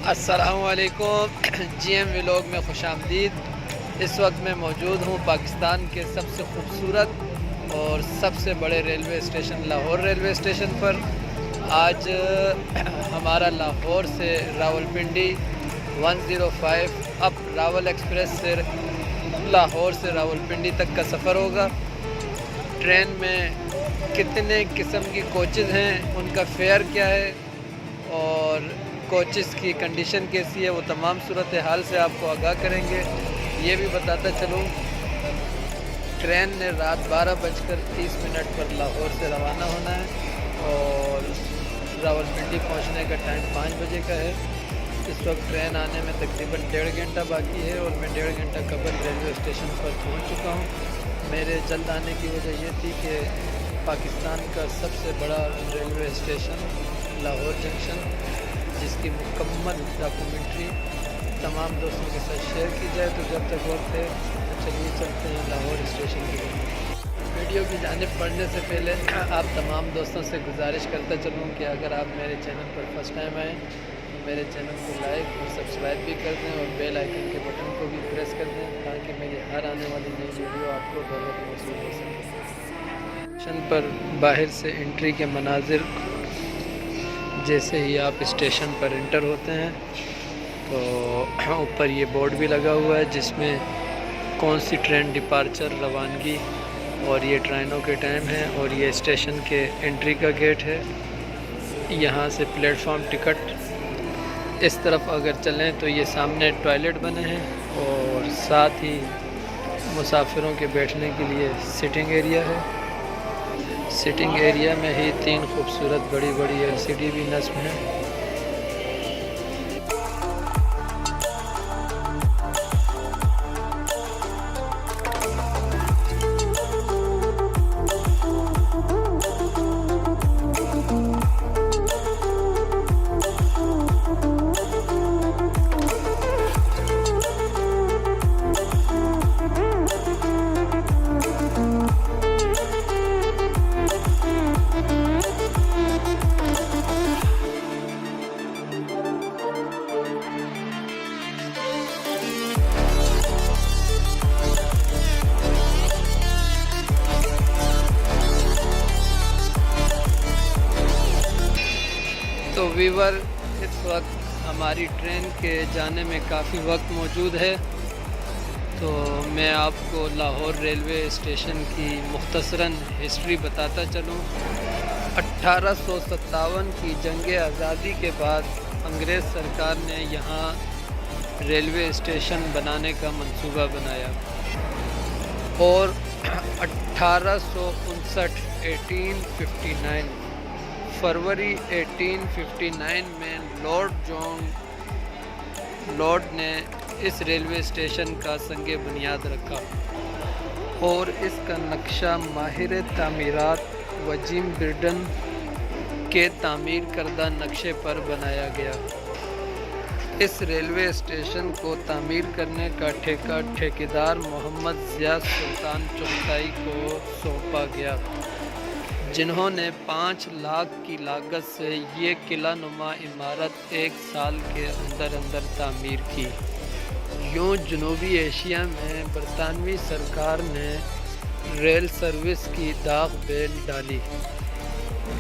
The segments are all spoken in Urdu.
السلام علیکم جی ایم ولاگ میں خوش آمدید۔ اس وقت میں موجود ہوں پاکستان کے سب سے خوبصورت اور سب سے بڑے railway station Lahore railway station پر۔ آج ہمارا لاہور سے راولپنڈی 105 اپ راول ایکسپریس سے لاہور سے راولپنڈی تک کا سفر ہوگا۔ ٹرین میں کتنے قسم کی کوچز ہیں، ان کا فیئر کیا ہے اور کوچز کی کنڈیشن کیسی ہے، وہ تمام صورتحال سے آپ کو آگاہ کریں گے۔ یہ بھی بتاتا چلوں، ٹرین نے رات 12:30 پر لاہور سے روانہ ہونا ہے اور راولپنڈی پہنچنے کا ٹائم 5 بجے کا ہے۔ اس وقت ٹرین آنے میں تقریباً 1.5 گھنٹہ باقی ہے اور میں 1.5 گھنٹہ قبل ریلوے اسٹیشن پر پہنچ چکا ہوں۔ میرے جلد آنے کی وجہ یہ تھی کہ پاکستان کا سب سے بڑا ریلوے اسٹیشن لاہور جنکشن، جس کی مکمل ڈاکومنٹری تمام دوستوں کے ساتھ شیئر کی جائے، تو جب تک وقت ہے تو چلیے چلتے ہیں لاہور اسٹیشن کی طرف۔ ویڈیو کی جانب پڑھنے سے پہلے آپ تمام دوستوں سے گزارش کرتا چلوں کہ اگر آپ میرے چینل پر فرسٹ ٹائم آئیں تو میرے چینل کو لائک اور سبسکرائب بھی کر دیں اور بیل آئیکن کے بٹن کو بھی پریس کر دیں تاکہ میری ہر آنے والی نئی ویڈیو آپ کو بر وقت موصول ہو سکے۔ اسٹیشن پر باہر سے انٹری کے مناظر، جیسے ہی آپ اسٹیشن پر انٹر ہوتے ہیں تو اوپر یہ بورڈ بھی لگا ہوا ہے جس میں کون سی ٹرین ڈپارچر، روانگی اور یہ ٹرینوں کے ٹائم ہیں، اور یہ اسٹیشن کے انٹری کا گیٹ ہے۔ یہاں سے پلیٹ فارم ٹکٹ، اس طرف اگر چلیں تو یہ سامنے ٹوائلٹ بنے ہیں اور ساتھ ہی مسافروں کے بیٹھنے کے لیے سٹنگ ایریا ہے۔ سٹنگ ایریا میں ہی 3 خوبصورت بڑی بڑی LCD بھی نصب ہیں۔ تو ویور، اس وقت ہماری ٹرین کے جانے میں کافی وقت موجود ہے، تو میں آپ کو لاہور ریلوے اسٹیشن کی مختصراً ہسٹری بتاتا چلوں۔ 1857 کی جنگ آزادی کے بعد انگریز سرکار نے یہاں ریلوے اسٹیشن بنانے کا منصوبہ بنایا اور 1859 فروری 1859 میں لارڈ نے اس ریلوے اسٹیشن کا سنگ بنیاد رکھا اور اس کا نقشہ ماہر تعمیرات وجیم برڈن کے تعمیر کردہ نقشے پر بنایا گیا۔ اس ریلوے اسٹیشن کو تعمیر کرنے کا ٹھیکہ ٹھیکیدار محمد ضیاء سلطان چغتائی کو سونپا گیا، جنہوں نے 5 لاکھ کی لاگت سے یہ قلعہ نما عمارت 1 سال کے اندر تعمیر کی۔ یوں جنوبی ایشیا میں برطانوی سرکار نے ریل سروس کی داغ بیل ڈالی۔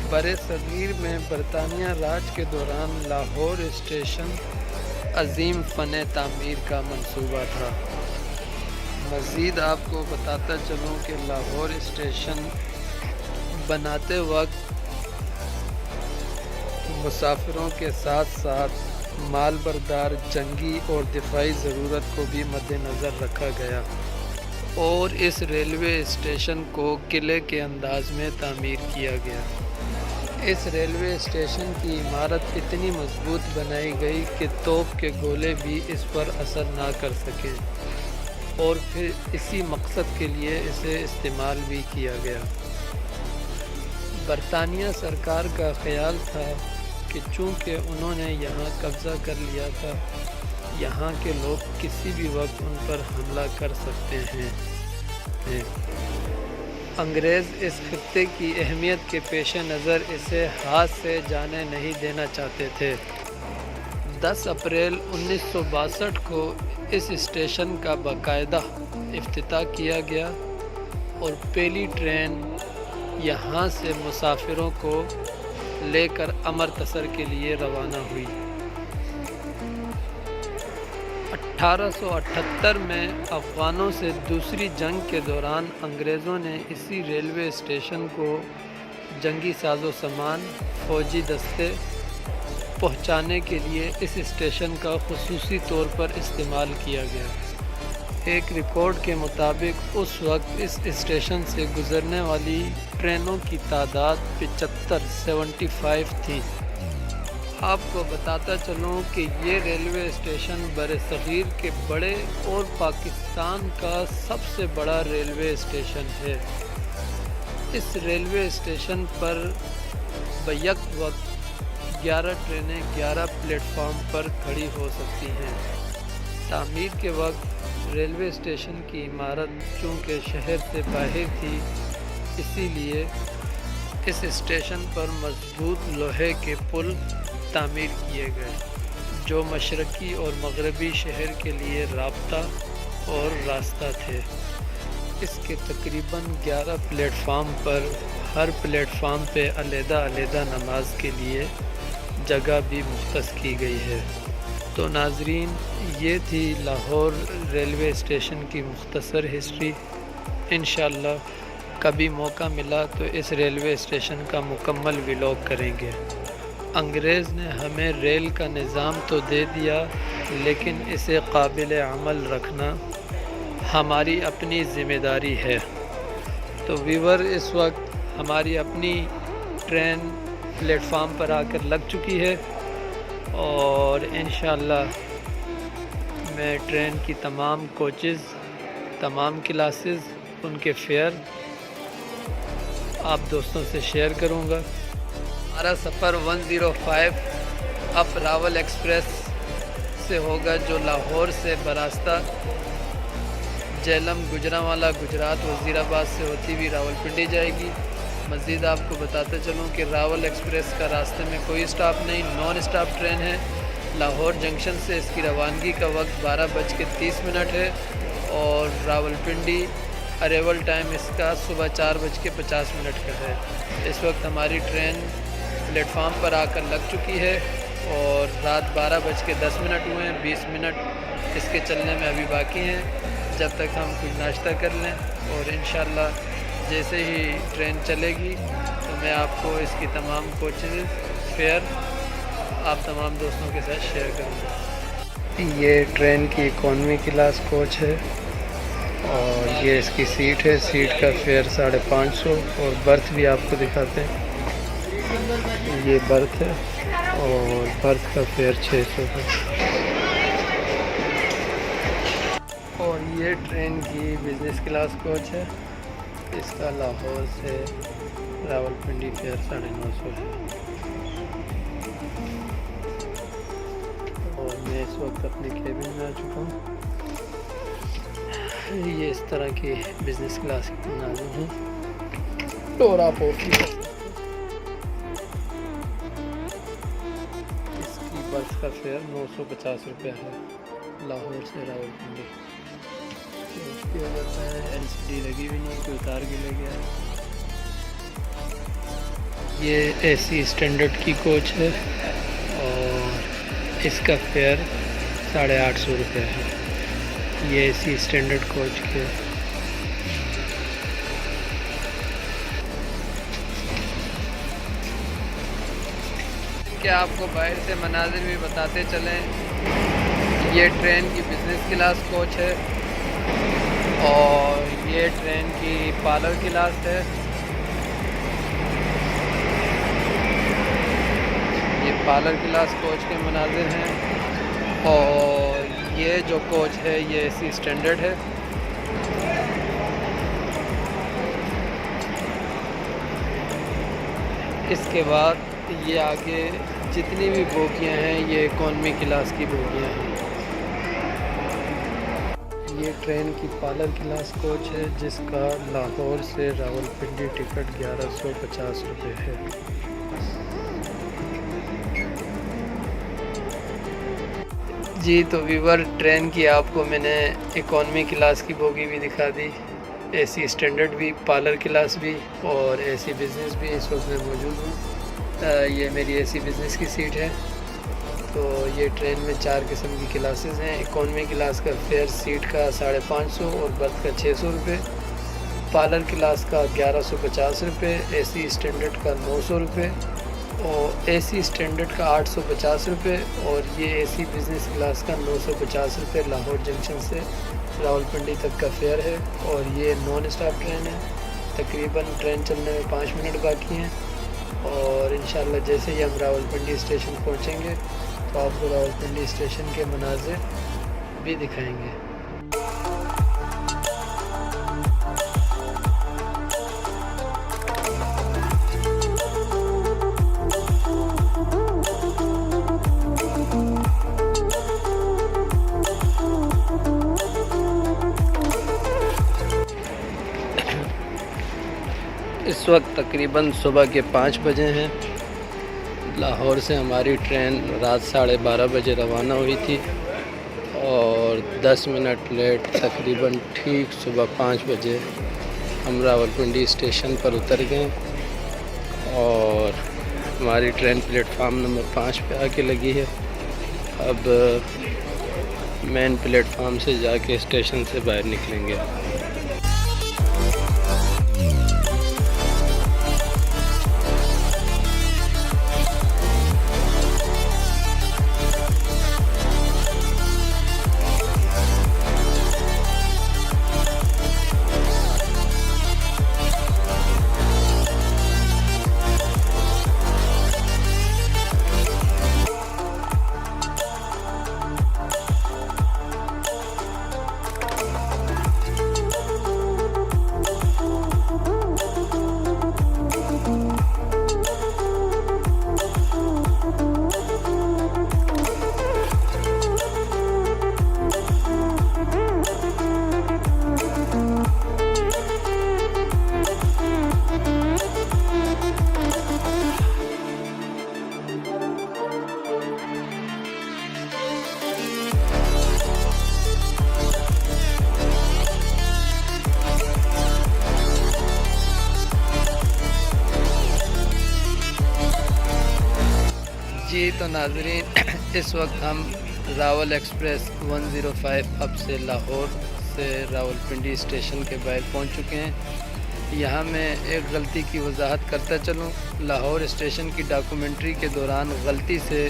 برصغیر میں برطانیہ راج کے دوران لاہور اسٹیشن عظیم فن تعمیر کا منصوبہ تھا۔ مزید آپ کو بتاتا چلوں کہ لاہور اسٹیشن بناتے وقت مسافروں کے ساتھ ساتھ مال بردار، جنگی اور دفاعی ضرورت کو بھی مد نظر رکھا گیا اور اس ریلوے اسٹیشن کو قلعے کے انداز میں تعمیر کیا گیا۔ اس ریلوے اسٹیشن کی عمارت اتنی مضبوط بنائی گئی کہ توپ کے گولے بھی اس پر اثر نہ کر سکے اور پھر اسی مقصد کے لیے اسے استعمال بھی کیا گیا۔ برطانیہ سرکار کا خیال تھا کہ چونکہ انہوں نے یہاں قبضہ کر لیا تھا، یہاں کے لوگ کسی بھی وقت ان پر حملہ کر سکتے ہیں۔ انگریز اس خطے کی اہمیت کے پیش نظر اسے ہاتھ سے جانے نہیں دینا چاہتے تھے۔ 10 اپریل 1962 کو اس اسٹیشن کا باقاعدہ افتتاح کیا گیا اور پہلی ٹرین یہاں سے مسافروں کو لے کر امرتسر کے لیے روانہ ہوئی۔ 1878 میں افغانوں سے دوسری جنگ کے دوران انگریزوں نے اسی ریلوے اسٹیشن کو جنگی ساز و سامان، فوجی دستے پہنچانے کے لیے اس اسٹیشن کا خصوصی طور پر استعمال کیا گیا۔ ایک رپورٹ کے مطابق اس وقت اس اسٹیشن سے گزرنے والی ٹرینوں کی تعداد 75 تھی۔ آپ کو بتاتا چلوں کہ یہ ریلوے اسٹیشن برصغیر کے بڑے اور پاکستان کا سب سے بڑا ریلوے اسٹیشن ہے۔ اس ریلوے اسٹیشن پر بیک وقت 11 ٹرینیں 11 پلیٹ فارم پر کھڑی ہو سکتی ہیں۔ تعمیر کے وقت ریلوے اسٹیشن کی عمارت چونکہ شہر سے باہر تھی، اسی لیے اس اسٹیشن پر مضبوط لوہے کے پل تعمیر کیے گئے جو مشرقی اور مغربی شہر کے لیے رابطہ اور راستہ تھے۔ اس کے تقریباً 11 پلیٹ فارم پر ہر پلیٹ فارم پہ علیحدہ علیحدہ نماز کے لیے جگہ بھی مختص کی گئی ہے۔ تو ناظرین، یہ تھی لاہور ریلوے اسٹیشن کی مختصر ہسٹری۔ انشاءاللہ کبھی موقع ملا تو اس ریلوے اسٹیشن کا مکمل ولاگ کریں گے۔ انگریز نے ہمیں ریل کا نظام تو دے دیا، لیکن اسے قابل عمل رکھنا ہماری اپنی ذمہ داری ہے۔ تو ویور، اس وقت ہماری اپنی ٹرین پلیٹ فارم پر آ کر لگ چکی ہے اور انشاءاللہ میں ٹرین کی تمام کوچز، تمام کلاسز، ان کے فیئر آپ دوستوں سے شیئر کروں گا۔ ہمارا سفر 105 اپ راول ایکسپریس سے ہوگا، جو لاہور سے براستہ جہلم، گجرانوالا، گجرات، وزیر آباد سے ہوتی ہوئی راولپنڈی جائے گی۔ مزید آپ کو بتاتا چلوں کہ راول ایکسپریس کا راستے میں کوئی اسٹاپ نہیں، نان اسٹاپ ٹرین ہے۔ لاہور جنکشن سے اس کی روانگی کا وقت 12:30 ہے اور راولپنڈی اریول ٹائم اس کا صبح 4:50 کا ہے۔ اس وقت ہماری ٹرین پلیٹ فارم پر آ کر لگ چکی ہے اور رات 12:10 ہوئے ہیں، 20 منٹ اس کے چلنے میں ابھی باقی ہیں، جب تک ہم کچھ ناشتہ کر لیں، اور انشاءاللہ جیسے ہی ٹرین چلے گی تو میں آپ کو اس کی تمام کوچز فیئر آپ تمام دوستوں کے ساتھ شیئر کروں گا۔ یہ ٹرین کی اکانومی کلاس کوچ ہے اور یہ اس کی سیٹ ہے۔ سیٹ کا فیئر 550 اور برتھ بھی آپ کو دکھاتے ہیں۔ یہ برتھ ہے اور برتھ کا فیئر 600 ہے۔ اور یہ ٹرین کی بزنس کلاس کوچ ہے، اس کا لاہور سے راولپنڈی فیئر 950 ہے۔ اور میں اس وقت اپنے کیبن میں آ چکا ہوں۔ یہ اس طرح کی بزنس کلاس کے مناظر ہیں اور آپ اوپن کر سکتے ہیں۔ اس کی برتھ کا فیئر 950 روپیہ ہے لاہور سے راولپنڈی۔ اس کی وجہ سے LCD لگی ہوئی نہیں، کوئی اتار کے لے گیا ہے۔ یہ AC اسٹینڈرڈ کی کوچ ہے اور اس کا فیئر 850 روپیہ ہے۔ یہ AC اسٹینڈرڈ کوچ کے کیا آپ کو باہر سے مناظر بھی بتاتے چلیں۔ یہ ٹرین کی بزنس کلاس کوچ ہے اور یہ ٹرین کی پارلر کلاس ہے۔ یہ پارلر کلاس کوچ کے مناظر ہیں اور یہ جو کوچ ہے یہ AC اسٹینڈرڈ ہے۔ اس کے بعد یہ آگے جتنی بھی بوگیاں ہیں یہ اکانومی کلاس کی بوگیاں ہیں۔ یہ ٹرین کی پارلر کلاس کوچ ہے جس کا لاہور سے راولپنڈی ٹکٹ 1150 روپے ہے۔ جی تو ویور ٹرین کی آپ کو میں نے اکانومی کلاس کی بوگی بھی دکھا دی، اے سی اسٹینڈرڈ بھی، پارلر کلاس بھی اور اے سی بزنس بھی اس وقت میں موجود ہوں۔ یہ میری اے سی بزنس کی سیٹ ہے۔ تو یہ ٹرین میں 4 قسم کی کلاسز ہیں۔ اکانومی کلاس کا فیئر سیٹ کا 550 اور برتھ کا 600 روپے، پارلر کلاس کا 1150 روپے، اے سی اسٹینڈرڈ کا 900 روپے اور اے سی اسٹینڈرڈ کا 850 روپے، اور یہ اے سی بزنس کلاس کا 950 روپے لاہور جنکشن سے راولپنڈی تک کا فیئر ہے۔ اور یہ نان اسٹاپ ٹرین ہے، تقریباً ٹرین چلنے میں 5 منٹ باقی ہیں، اور انشاءاللہ جیسے ہی ہم راولپنڈی اسٹیشن پہنچیں گے تو آپ کو راولپنڈی اسٹیشن کے مناظر بھی دکھائیں گے۔ اس وقت تقریباً صبح کے 5 بجے ہیں۔ لاہور سے ہماری ٹرین رات 12:30 بجے روانہ ہوئی تھی اور 10 منٹ لیٹ تقریباً ٹھیک صبح 5 بجے ہم راولپنڈی اسٹیشن پر اتر گئے، اور ہماری ٹرین پلیٹ فارم نمبر 5 پہ آ کے لگی ہے۔ اب مین پلیٹ فارم سے جا کے اسٹیشن سے باہر نکلیں گے۔ جی تو ناظرین، اس وقت ہم راول ایکسپریس 105 اب سے لاہور سے راولپنڈی اسٹیشن کے باہر پہنچ چکے ہیں۔ یہاں میں ایک غلطی کی وضاحت کرتا چلوں۔ لاہور اسٹیشن کی ڈاکومنٹری کے دوران غلطی سے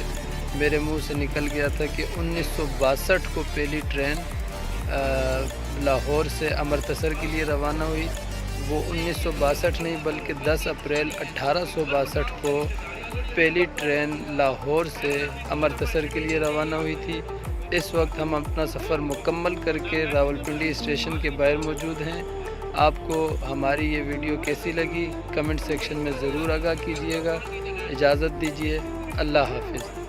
میرے منہ سے نکل گیا تھا کہ 1962 کو پہلی ٹرین لاہور سے امرتسر کے لیے روانہ ہوئی۔ وہ 1962 نہیں بلکہ 10 اپریل 1862 کو پہلی ٹرین لاہور سے امرتسر کے لیے روانہ ہوئی تھی۔ اس وقت ہم اپنا سفر مکمل کر کے راولپنڈی اسٹیشن کے باہر موجود ہیں۔ آپ کو ہماری یہ ویڈیو کیسی لگی کمنٹ سیکشن میں ضرور آگاہ کیجیے گا۔ اجازت دیجیے، اللہ حافظ۔